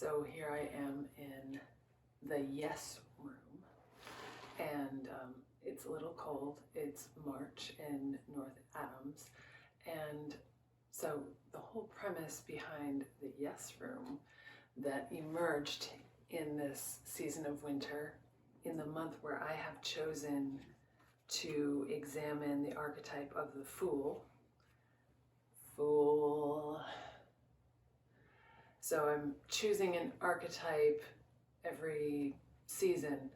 So here I am in the yes room, and it's a little cold. It's March in North Adams, and so the whole premise behind the yes room that emerged in this season of winter, in the month where I have chosen to examine the archetype of the Fool. So I'm choosing an archetype every season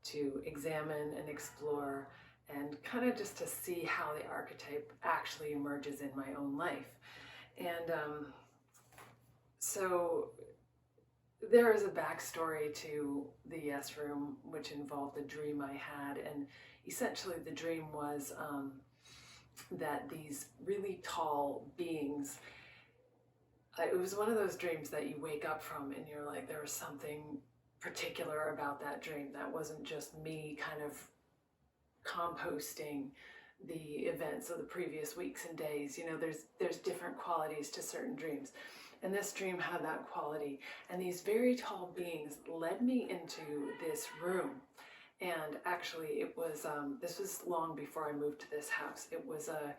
to examine and explore and kind of just to see how the archetype actually emerges in my own life. And so there is a backstory to the Yes Room, which involved a dream I had. And essentially the dream was that these really tall beings, it was one of those dreams that you wake up from and you're like, there was something particular about that dream. That wasn't just me kind of composting the events of the previous weeks and days. You know, there's different qualities to certain dreams. And this dream had that quality. And these very tall beings led me into this room. And actually it was, this was long before I moved to this house. It was a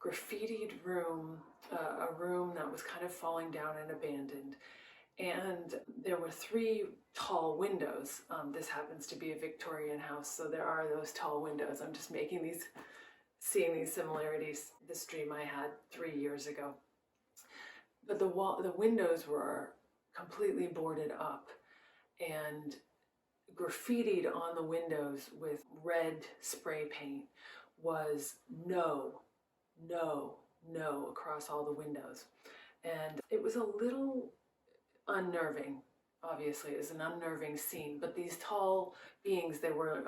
graffitied room, a room that was kind of falling down and abandoned. And there were 3 tall windows. This happens to be a Victorian house, so there are those tall windows. I'm just seeing these similarities. This dream I had 3 years ago. But the windows were completely boarded up, and graffitied on the windows with red spray paint was no, no, no across all the windows. And it was a little unnerving. Obviously, it was an unnerving scene, but these tall beings, they were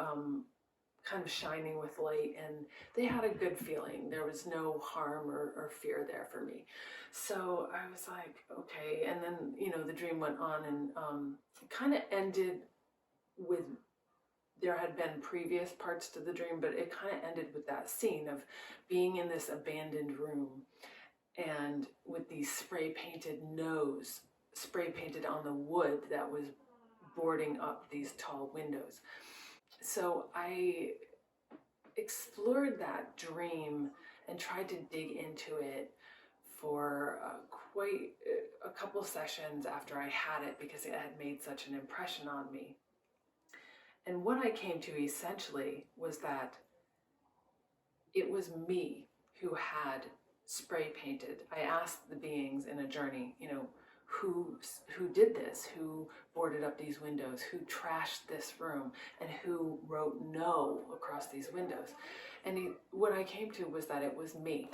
kind of shining with light, and they had a good feeling. There was no harm or fear there for me. So I was like, okay. And then, you know, the dream went on, and it kind of ended with, there had been previous parts to the dream, but it kind of ended with that scene of being in this abandoned room and with these spray painted on the wood that was boarding up these tall windows. So I explored that dream and tried to dig into it for quite a couple sessions after I had it, because it had made such an impression on me. And what I came to essentially was that it was me who had spray painted. I asked the beings in a journey, you know, who did this, who boarded up these windows, who trashed this room, and who wrote no across these windows. And what I came to was that it was me.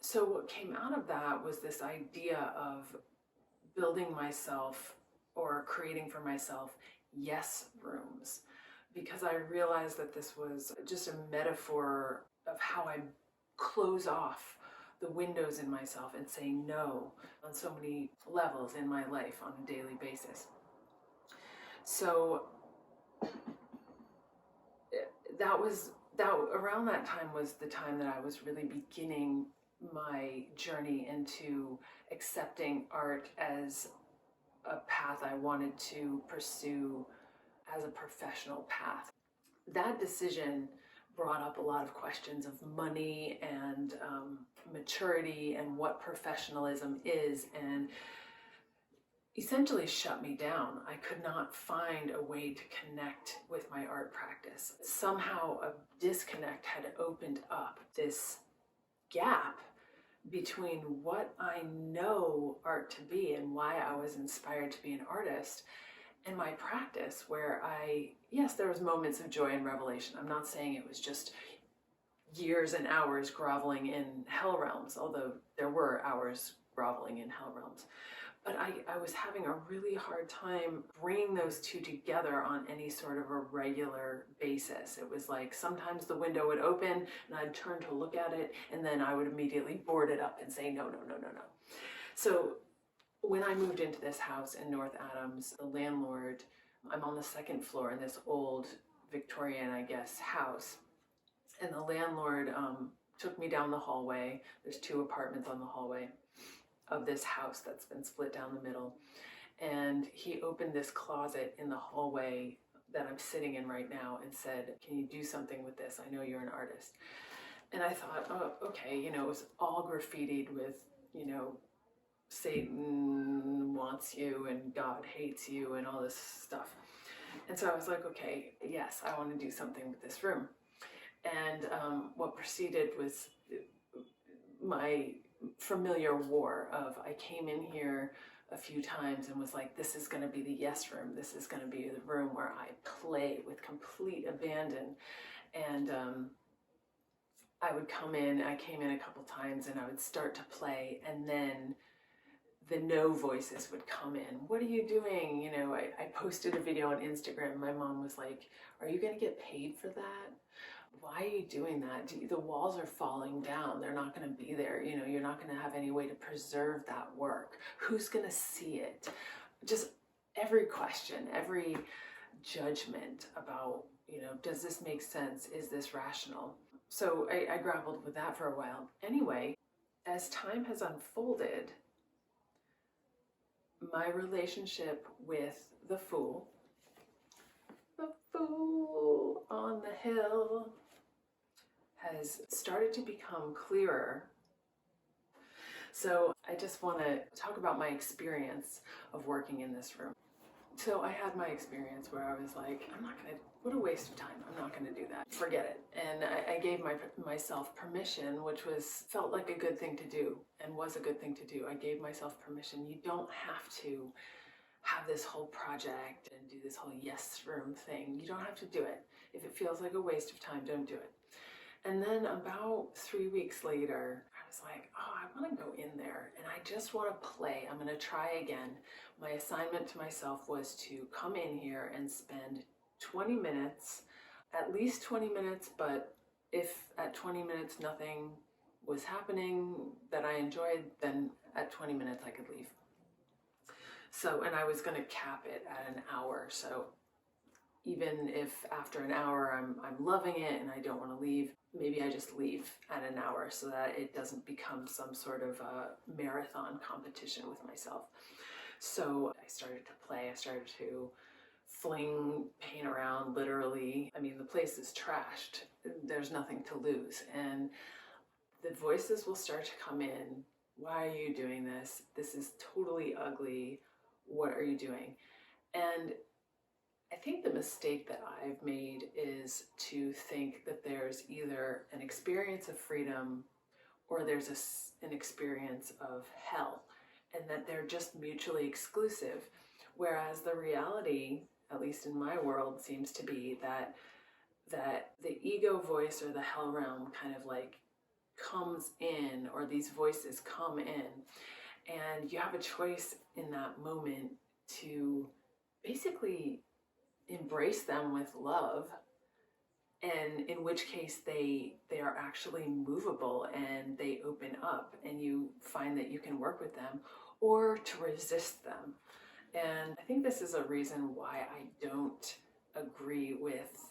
So what came out of that was this idea of building myself, or creating for myself, yes rooms, because I realized that this was just a metaphor of how I close off the windows in myself and say no on so many levels in my life on a daily basis. So around that time was the time that I was really beginning my journey into accepting art as a path I wanted to pursue as a professional path. That decision brought up a lot of questions of money and maturity and what professionalism is, and essentially shut me down. I could not find a way to connect with my art practice. Somehow a disconnect had opened up this gap between what I know art to be and why I was inspired to be an artist, and my practice, where yes, there was moments of joy and revelation. I'm not saying it was just years and hours groveling in hell realms, although there were hours groveling in hell realms. But I was having a really hard time bringing those two together on any sort of a regular basis. It was like sometimes the window would open and I'd turn to look at it, and then I would immediately board it up and say, no, no, no, no, no. So when I moved into this house in North Adams, the landlord, I'm on the 2nd floor in this old Victorian, I guess, house. And the landlord took me down the hallway. There's 2 apartments on the hallway of this house that's been split down the middle. And he opened this closet in the hallway that I'm sitting in right now and said, "Can you do something with this? I know you're an artist." And I thought, oh, okay, it was all graffitied with, Satan wants you and God hates you and all this stuff. And so I was like, okay, yes, I want to do something with this room. And what proceeded was my familiar war of, I came in here a few times and was like, this is going to be the yes room. This is going to be the room where I play with complete abandon. And I would come in, I came in a couple times and I would start to play, and then the no voices would come in. What are you doing? I posted a video on Instagram. My mom was like, are you going to get paid for that? Why are you doing that? The walls are falling down. They're not going to be there. You're not going to have any way to preserve that work. Who's going to see it? Just every question, every judgment about, does this make sense? Is this rational? So I grappled with that for a while. Anyway, as time has unfolded, my relationship with the fool on the hill, has started to become clearer. So I just want to talk about my experience of working in this room. So I had my experience where I was like, what a waste of time. I'm not going to do that. Forget it. And I gave myself permission, which felt like a good thing to do and was a good thing to do. I gave myself permission. You don't have to have this whole project and do this whole yes room thing. You don't have to do it. If it feels like a waste of time, don't do it. And then about 3 weeks later, I was like, oh, I want to go in there and I just want to play. I'm going to try again. My assignment to myself was to come in here and spend 20 minutes, at least 20 minutes, but if at 20 minutes nothing was happening that I enjoyed, then at 20 minutes I could leave. So, and I was going to cap it at an hour. So even if after an hour I'm loving it and I don't want to leave, maybe I just leave at an hour so that it doesn't become some sort of a marathon competition with myself. So I started to play. I started to fling paint around, literally. I mean, the place is trashed. There's nothing to lose. And the voices will start to come in. Why are you doing this? This is totally ugly. What are you doing? And I think the mistake that I've made is to think that there's either an experience of freedom or there's an experience of hell, and that they're just mutually exclusive. Whereas the reality, at least in my world, seems to be that the ego voice or the hell realm kind of like comes in, or these voices come in, and you have a choice in that moment to basically embrace them with love, and in which case they are actually movable and they open up and you find that you can work with them, or to resist them. And I think this is a reason why I don't agree with,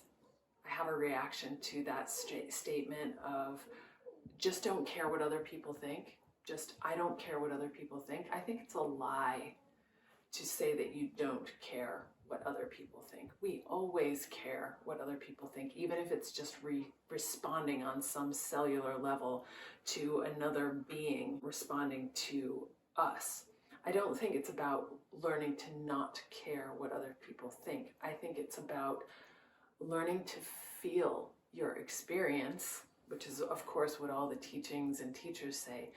I have a reaction to that statement of just don't care what other people think. Just, I don't care what other people think. I think it's a lie to say that you don't care what other people think. We always care what other people think, even if it's just responding on some cellular level to another being responding to us. I don't think it's about learning to not care what other people think. I think it's about learning to feel your experience, which is of course what all the teachings and teachers say,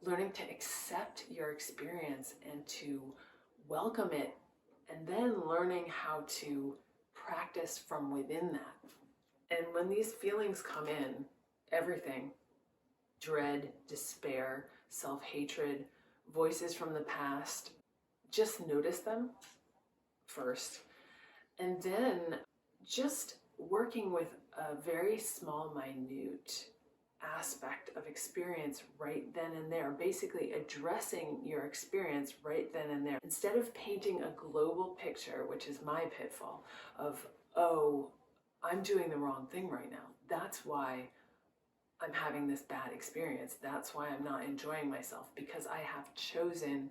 learning to accept your experience and to welcome it, and then learning how to practice from within that. And when these feelings come in, everything, dread, despair, self-hatred, voices from the past, just notice them first. And then just working with a very small, minute aspect of experience right then and there, basically addressing your experience right then and there, instead of painting a global picture, which is my pitfall of, oh, I'm doing the wrong thing right now. That's why I'm having this bad experience. That's why I'm not enjoying myself, because I have chosen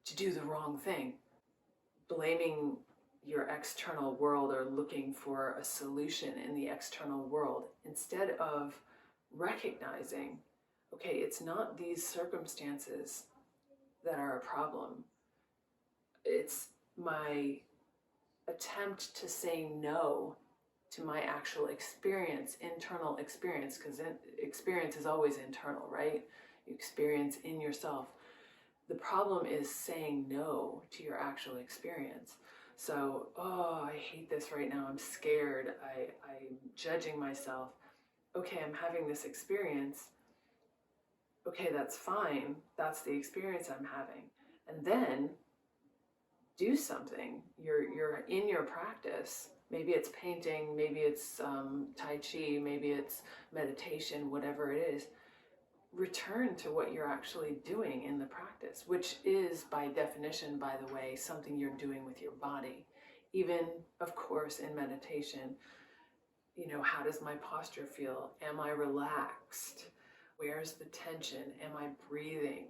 to do the wrong thing. blaming your external world or looking for a solution in the external world, instead of recognizing, okay, it's not these circumstances that are a problem. It's my attempt to say no to my actual experience, internal experience, because experience is always internal, right? You experience in yourself. The problem is saying no to your actual experience. So, oh, I hate this right now. I'm scared. I'm judging myself. Okay, I'm having this experience. Okay, that's fine. That's the experience I'm having. And then do something. You're in your practice. Maybe it's painting, maybe it's Tai Chi, maybe it's meditation, whatever it is. Return to what you're actually doing in the practice, which is, by definition, by the way, something you're doing with your body. Even, of course, in meditation, how does my posture feel? Am I relaxed? Where's the tension? Am I breathing?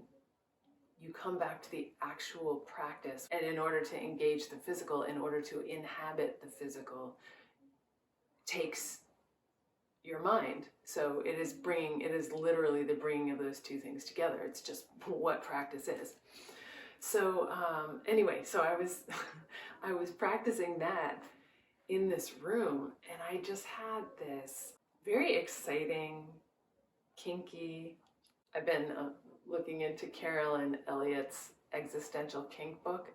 You come back to the actual practice, and in order to engage the physical, in order to inhabit the physical, takes your mind. So it is literally the bringing of those two things together. It's just what practice is. So anyway, so I was practicing that in this room, and I just had this very exciting, kinky. I've been looking into Carolyn Elliott's Existential Kink book,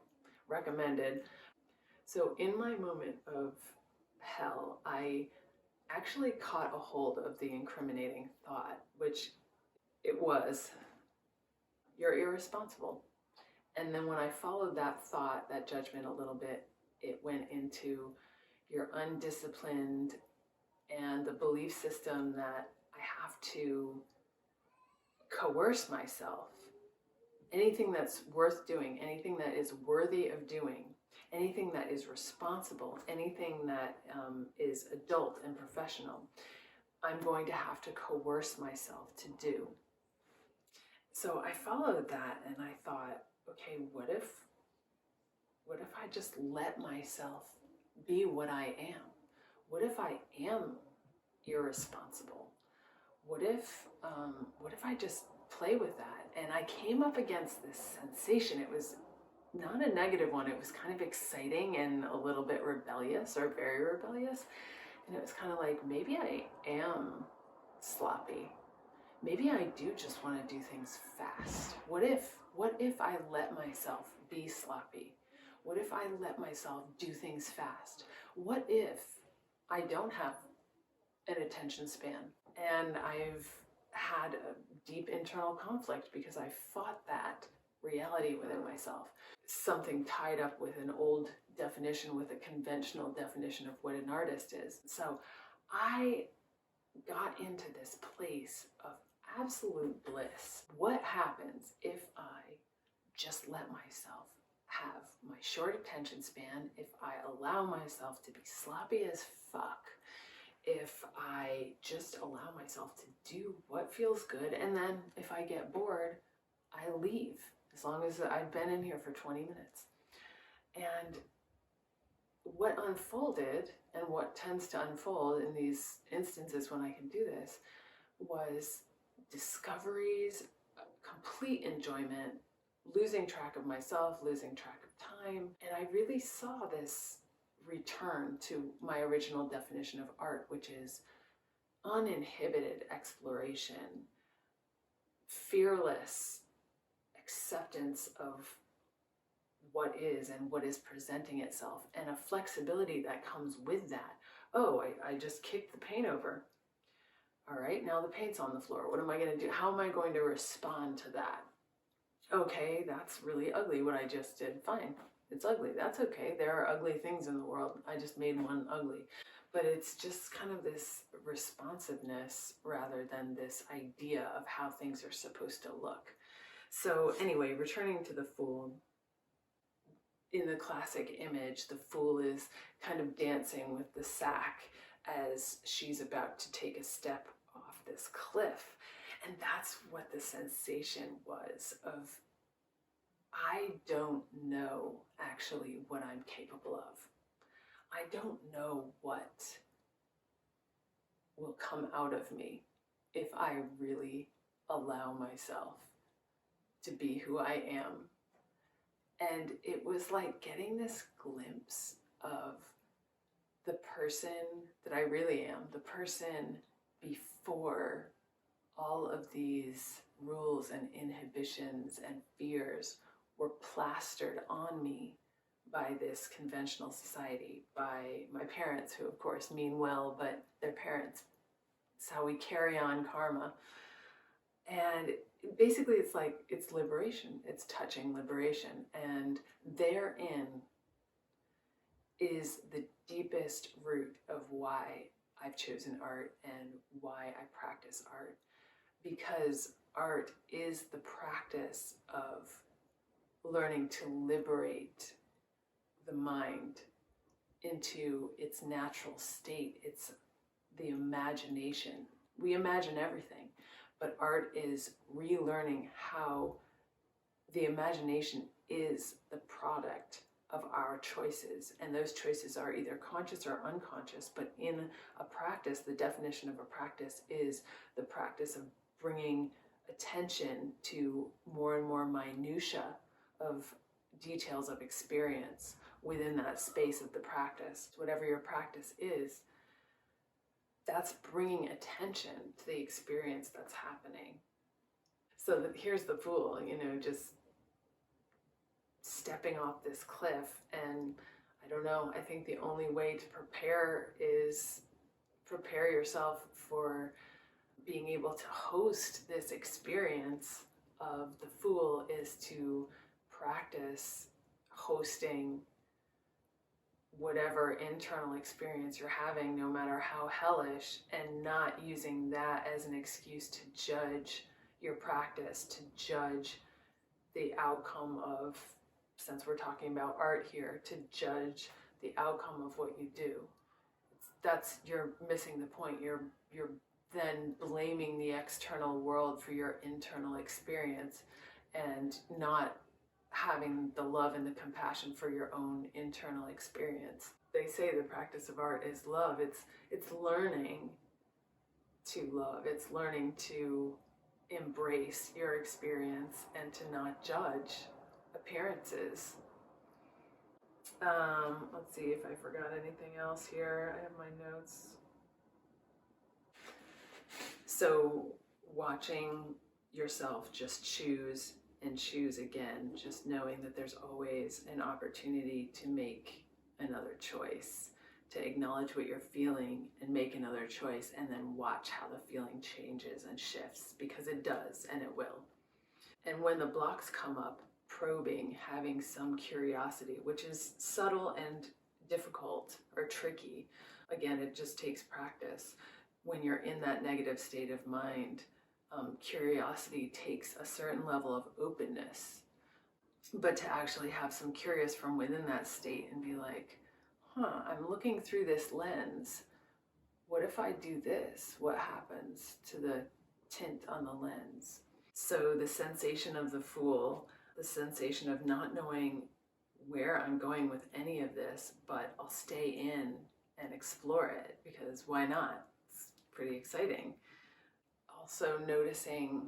recommended. So in my moment of hell, I actually caught a hold of the incriminating thought, which it was, you're irresponsible. And then when I followed that thought, that judgment a little bit, it went into, you're undisciplined, and the belief system that I have to coerce myself. Anything that's worth doing, anything that is worthy of doing, anything that is responsible, anything that is adult and professional, I'm going to have to coerce myself to do. So I followed that, and I thought, okay, what if I just let myself be what I am? What if I am irresponsible? What if I just play with that? And I came up against this sensation. It was not a negative one. It was kind of exciting and a little bit rebellious, or very rebellious. And it was kind of like, maybe I am sloppy. Maybe I do just want to do things fast. What if I let myself be sloppy? What if I let myself do things fast? What if I don't have an attention span? And I've had a deep internal conflict because I fought that reality within myself. Something tied up with an old definition, with a conventional definition of what an artist is. So I got into this place of absolute bliss. What happens if I just let myself have my short attention span, if I allow myself to be sloppy as fuck, if I just allow myself to do what feels good, and then if I get bored, I leave, as long as I've been in here for 20 minutes. And what unfolded, and what tends to unfold in these instances when I can do this, was discoveries, complete enjoyment, losing track of myself, losing track of time. And I really saw this return to my original definition of art, which is uninhibited exploration, fearless acceptance of what is and what is presenting itself, and a flexibility that comes with that. Oh, I just kicked the paint over. All right, now the paint's on the floor. What am I going to do? How am I going to respond to that? Okay, that's really ugly what I just did. Fine, it's ugly. That's okay. There are ugly things in the world. I just made one ugly. But it's just kind of this responsiveness rather than this idea of how things are supposed to look. So anyway, returning to the Fool. In the classic image, the Fool is kind of dancing with the sack as she's about to take a step off this cliff. And that's what the sensation was, of I don't know actually what I'm capable of. I don't know what will come out of me if I really allow myself to be who I am. And it was like getting this glimpse of the person that I really am, the person before all of these rules and inhibitions and fears were plastered on me by this conventional society, by my parents, who of course mean well, but their parents. It's how we carry on karma. And basically, it's like it's liberation, it's touching liberation. And therein is the deepest root of why I've chosen art and why I practice art. Because art is the practice of learning to liberate the mind into its natural state. It's the imagination. We imagine everything, but art is relearning how the imagination is the product of our choices, and those choices are either conscious or unconscious. But in a practice, the definition of a practice is the practice of bringing attention to more and more minutia of details of experience within that space of the practice. Whatever your practice is, that's bringing attention to the experience that's happening. So here's the fool, just stepping off this cliff. And I don't know, I think the only way to prepare is prepare yourself for being able to host this experience of the fool, is to practice hosting whatever internal experience you're having, no matter how hellish, and not using that as an excuse to judge your practice, to judge the outcome of, since we're talking about art here, to judge the outcome of what you do. You're missing the point. You're then blaming the external world for your internal experience and not having the love and the compassion for your own internal experience. They say the practice of art is love. It's learning to love. It's learning to embrace your experience and to not judge appearances. Let's see if I forgot anything else here. I have my notes. So watching yourself just choose and choose again, just knowing that there's always an opportunity to make another choice, to acknowledge what you're feeling and make another choice, and then watch how the feeling changes and shifts, because it does, and it will. And when the blocks come up, probing, having some curiosity, which is subtle and difficult or tricky. Again, it just takes practice. When you're in that negative state of mind, curiosity takes a certain level of openness. But to actually have some curious from within that state and be like, I'm looking through this lens. What if I do this? What happens to the tint on the lens? So the sensation of the fool, the sensation of not knowing where I'm going with any of this, but I'll stay in and explore it, because why not? It's pretty exciting. Also noticing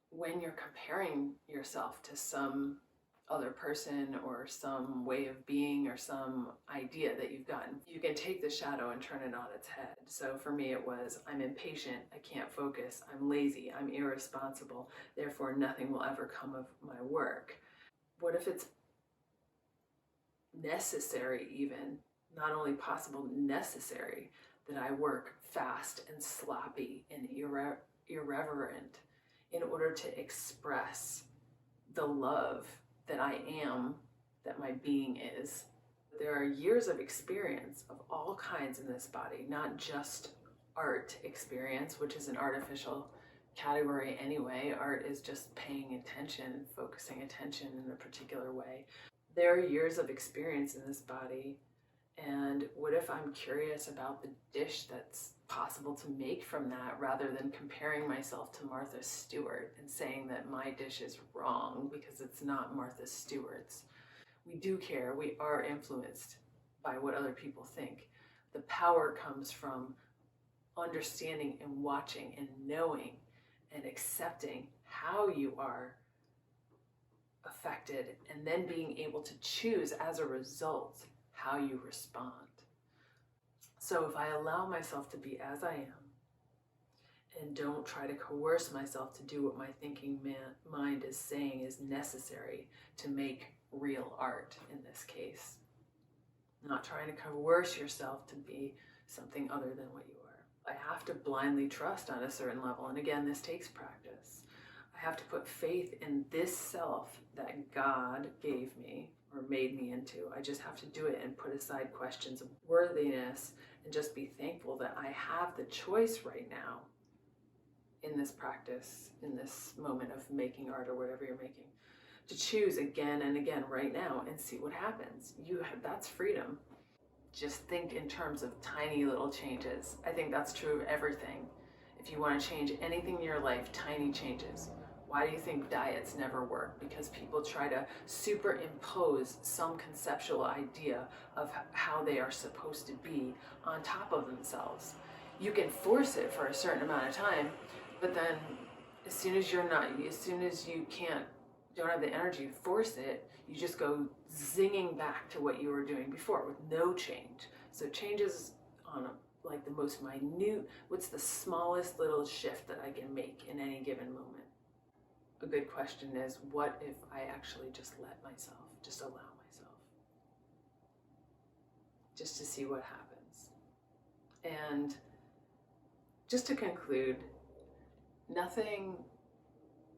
when you're comparing yourself to some other person or some way of being or some idea that you've gotten, you can take the shadow and turn it on its head. So for me, it was, I'm impatient, I can't focus, I'm lazy, I'm irresponsible, therefore nothing will ever come of my work. What if it's necessary, even, not only possible, necessary, that I work fast and sloppy and irreverent in order to express the love that I am, that my being is? There are years of experience of all kinds in this body, not just art experience, which is an artificial category anyway. Art is just paying attention and focusing attention in a particular way. There are years of experience in this body And what if I'm curious about the dish that's possible to make from that, rather than comparing myself to Martha Stewart and saying that my dish is wrong because it's not Martha Stewart's? We do care. We are influenced by what other people think. The power comes from understanding and watching and knowing and accepting how you are affected, and then being able to choose as a result how you respond. So if I allow myself to be as I am and don't try to coerce myself to do what my thinking mind is saying is necessary to make real art in this case, not trying to coerce yourself to be something other than what you are. I have to blindly trust on a certain level. And again, this takes practice. I have to put faith in this self that God gave me or made me into. I just have to do it and put aside questions of worthiness and just be thankful that I have the choice right now in this practice, in this moment of making art or whatever you're making, to choose again and again right now and see what happens. That's freedom. Just think in terms of tiny little changes. I think that's true of everything. If you want to change anything in your life, tiny changes. Why do you think diets never work? Because people try to superimpose some conceptual idea of how they are supposed to be on top of themselves. You can force it for a certain amount of time, but then as soon as you don't have the energy to force it, you just go zinging back to what you were doing before with no change. So changes on like the most minute, what's the smallest little shift that I can make in any given moment? A good question is, what if I actually just allow myself, just to see what happens? And just to conclude, nothing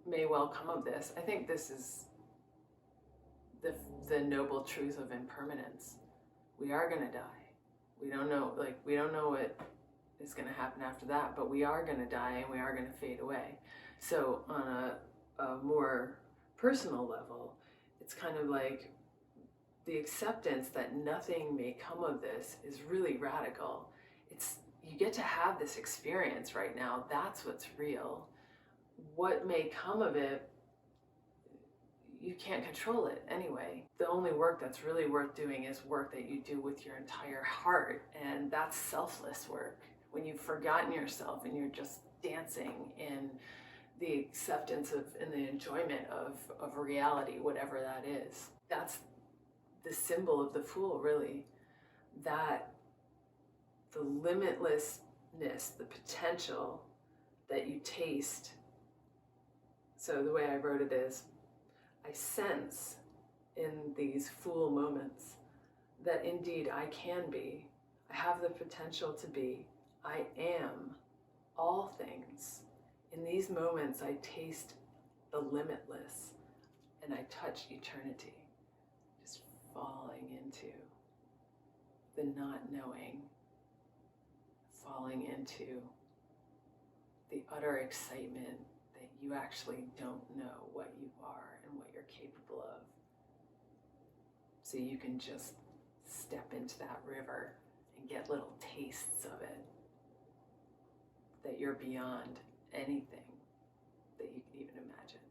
may well come of this. I think this is the noble truth of impermanence. We are going to die. We don't know what is going to happen after that, but we are going to die and we are going to fade away. So on a more personal level, it's kind of like the acceptance that nothing may come of this is really radical. You get to have this experience right now. That's what's real. What may come of it, you can't control it anyway. The only work that's really worth doing is work that you do with your entire heart, and that's selfless work. When you've forgotten yourself and you're just dancing in the acceptance of and the enjoyment of reality, whatever that is. That's the symbol of the Fool, really. That the limitlessness, the potential that you taste. So the way I wrote it is, I sense in these Fool moments that indeed I can be. I have the potential to be. I am all things. In these moments, I taste the limitless and I touch eternity, just falling into the not knowing, falling into the utter excitement that you actually don't know what you are and what you're capable of. So you can just step into that river and get little tastes of it, that you're beyond anything that you can even imagine.